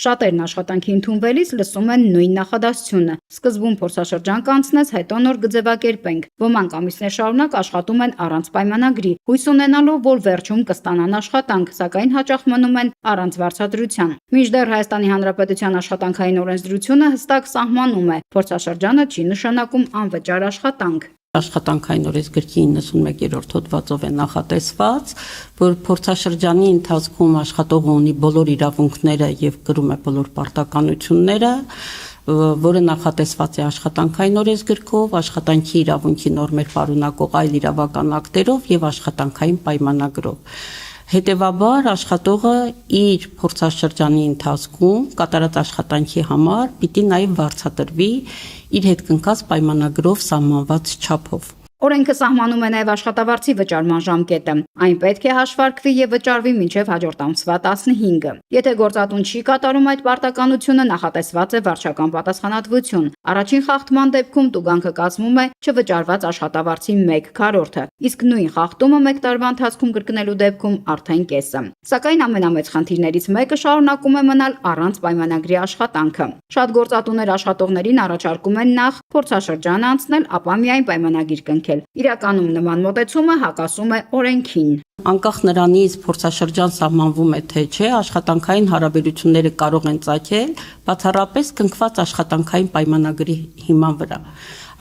Շատերն աշխատանքի ընդունվելիս լսում են նույն նախադասությունը. սկզբում փորձաշրջան կանցնես, հետո նոր կձևակերպենք։ Ոմանք ամիսներ շարունակ աշխատում են առանց պայմանագրի, հույս ունենալով, որ վերջում կստանան աշխատանք, սակայն հաճախ մնում են առանց վարձատրության։ Մինչդեռ Հայաստանի Հանրապետության աշխատանքային օրենսդրությունը հստակ սահմանում է, փորձաշրջանը չի նշանակում անվճար աշխատանք։ Աշխատանքային օրենսգրքի 91-րդ հոդվածով է նախատեսված, որ փորձաշրջանի ընթացքում աշխատողը ունի բոլոր իրավունքները եւ կրում է բոլոր պարտականությունները, որը նախատեսված է աշխատանքային օրենսգրքով, աշխատանքի իրավունքի նորմեր պարունակող այլ իրավական ակտերով եւ աշխատանքային պայմանագրով։ Հետևաբար աշխատողը իր փորձաշրջանի ընթացքում կատարած աշխատանքի համար պիտի նաև վարձատրվի իր հետ կնքած պայմանագրով սահմանված չափով։ Օրենքը սահմանում է նաև աշխատավարձի վճարման ժամկետը։ Այն պետք է հաշվարկվի եւ վճարվի մինչեւ հաջորդ ամսվա 15-ը։ Եթե գործատուն չի կատարում այդ պարտականությունը, նախատեսված է վարչական պատասխանատվություն։ Առաջին խախտման դեպքում տուգանքը կազմում է չվճարված աշխատավարձի 1/4, իսկ նույն խախտումը 1 տարվա ընթացքում կրկնելու դեպքում արդեն կեսը։ Սակայն ամենամեծ խնդիրներից մեկը շարունակում է մնալ առանց պայմանագրի աշխատանքը։ Շատ գործատուներ աշխատողներին առաջարկում են նախ փորձաշրջան անցնել, ապա միայն պայմանագիր կնքել։ Իրականում նման մոտեցումը հակասում է օրենքին։ Անկախ նրանից փորձաշրջան սահմանվում է թե չէ, աշխատանքային հարաբերությունները կարող են ծագել բացառապես կնքված աշխատանքային պայմանագրի հիման վրա։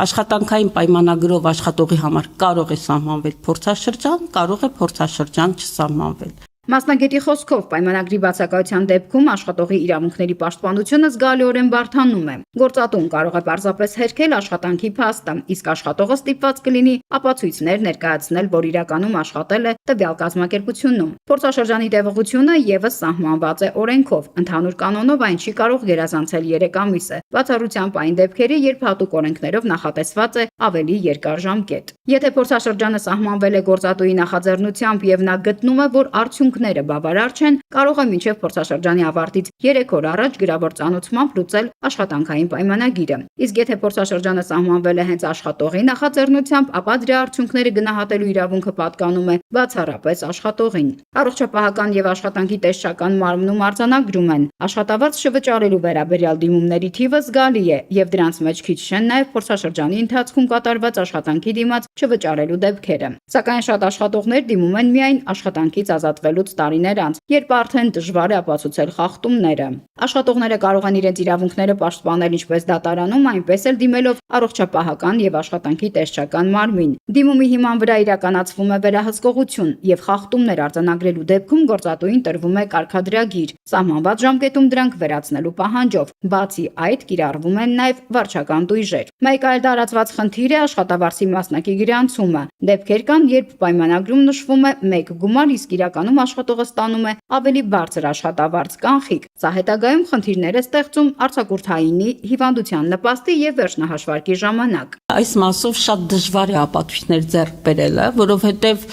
Աշխատանքային պայմանագրով աշխատողի համար կարող է սահմանվել փորձաշրջան, կարող է փորձաշրջան չսահմանվել։ Մասնագետի խոսքով պայմանագրի բացակայության դեպքում աշխատողի իրավունքների պաշտպանությունը զգալիորեն բարդանում է։ Գործատուն կարող է պարզապես հերքել աշխատանքի փաստը, իսկ աշխատողը ստիպված կլինի ապացույցներ ներկայացնել, որ իրականում աշխատել է տվյալ կազմակերպությունում։ Փորձաշրջանի տևողությունը եւս սահմանված է օրենքով։ Ընդհանուր կանոնով այն չի կարող գերազանցել 3 ամիսը, բացառությամբ այն դեպքերի, երբ հատուկ օրենքներով նախատեսված է ավելի երկար ժամկետ։ Եթե փորձաշրջանը սահմանվել է գործատուի նախաձեռնությամբ եւ նա գտնում է, որ արդյունքները բավարար չեն, կարող է մինչև փորձաշրջանի ավարտից 3 օր առաջ գրավոր ծանոթմամբ լուծել աշխատանքային պայմանագիրը։ Իսկ եթե փորձաշրջանը սահմանվել է հենց աշխատողի նախաձեռնությամբ, ապա դրա արդյունքները գնահատելու իրավունքը պատկանում է բացառապես աշխատողին։ Առողջապահական եւ աշխատանքի տեսչական մարմնում արձանագրում են, աշխատավարձ չվճարելու վերաբերյալ դիմումների թիվը զգալի է եւ դրանց մեջ քիչ չեն նաեւ փորձաշրջանի ընթացքում կատարված աշխատանքի դիմաց չվճարելու դեպքերը։ Սակայն շատ աշխատողներ դիմում են միայն աշխատանքից ազատվելուց տարիներ անց, երբ արդեն դժվար է ապացուցել խախտումները։ Աշխատողները կարող են իրենց իրավունքները պաշտպանել ինչպես դատարանում, այնպես էլ դիմելով առողջապահական եւ աշխատանքի տեսչական մարմին։ Դիմումի հիման վրա իրականացվում է վերահսկողություն եւ խախտումներ արձանագրելու դեպքում գործատուին տրվում է կարգադրագիր, սահմանված ժամկետում դրանք վերացնելու պահանջով։ Բացի այդ, կիրառվում են նաեւ վարչական տույժեր։ Մեկ այլ տարածված խնդիր է աշխատավարձի մասնակի գրանցումը։ Դեպքեր կան, երբ պայմանագրում նշվում է 1 գումար, իսկ իրականում աշխատողը ստանում է ավելի բարձր աշխատավարձ կանխիկ։ Սա հետագայում խնդիրներ է ստեղծում արձակուրդայինի, հիվանդության նպաստի եւ վերջնահաշվարկի ժամանակ։ Այս մասով շատ դժվար է ապացույցներ ձեռք բերելը, որովհետեւ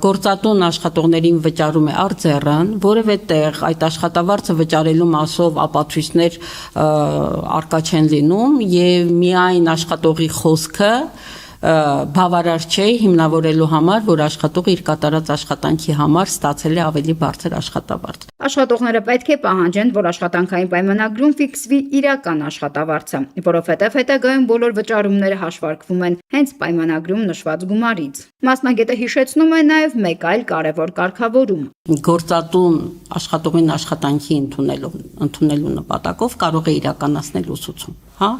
գործատուն աշխատողներին վճարում է արձեռն, որևէ տեղ այդ աշխատավարձը վճարելու մասով ապացույցներ արկա չեն լինում եւ միայն աշխատողի խոսքը բավարար չէ հիմնավորելու համար, որ աշխատողը իր կատարած աշխատանքի համար ստացել է ավելի բարձր աշխատավարձ։ Աշխատողները պետք է պահանջեն, որ աշխատանքային պայմանագրում ֆիքսվի իրական աշխատավարձը, որովհետև հետագայում բոլոր վճարումները հաշվարկվում են հենց պայմանագրում նշված գումարից։ Մասնագետը հիշեցնում է նաև մեկ այլ կարևոր կարգավորում։ Գործատուն աշխատողին աշխատանքի ընդունելու նպատակով կարող է իրականացնել ուսուցում, հա։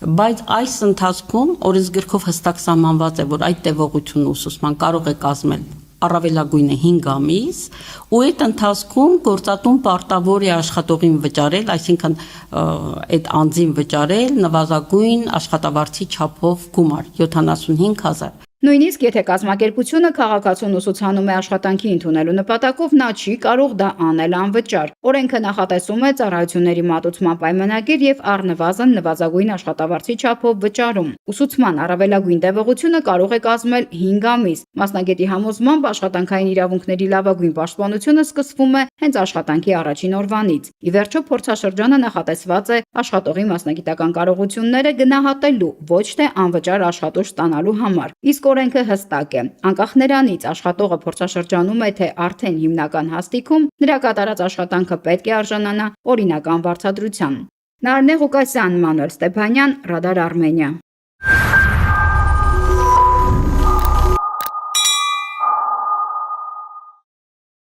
Բայց այս ընթացքում օրենսգրքով հստակ սահմանված է, որ այդ տևողությունը ուսուցման կարող է կազմել առավելագույնը 5 ամիս, ու այդ ընթացքում գործատուն պարտավոր է աշխատողին վճարել, այսինքն այդ անձին վճարել նվազագույն աշխատավարձի չափով գումար 75,000։ Նույնիսկ եթե կազմակերպությունը քաղաքացուն ուսուցանում է աշխատանքի ընդունելու նպատակով, նա չի կարող դա անել անվճար։ Օրենքը նախատեսում է ծառայությունների մատուցման պայմանագիր եւ առնվազն նվազագույն աշխատավարձի չափով վճարում։ Ուսուցման առավելագույն տևողությունը կարող է կազմել 5 ամիս։ Մասնագետի համոզմամբ աշխատանքային իրավունքների լավագույն պաշտպանությունը սկսվում է հենց աշխատանքի առաջին օրվանից։ Ի վերջո փորձաշրջանը նախատեսված է աշխատողի մասնագիտական կարողությունները գնահատելու, ոչ թե անվճար աշխատուժ ստանալու համար։ Իսկ օրենքը հստակ է։ Անկախ նրանից աշխատողը փորձաշրջանում է թե արդեն հիմնական հաստիքում, նրա կատարած աշխատանքը պետք է արժանանա օրինական վարձատրության։ Նարնե Ղուկասյան, Մանուել Ստեփանյան, Ռադար Արմենիա։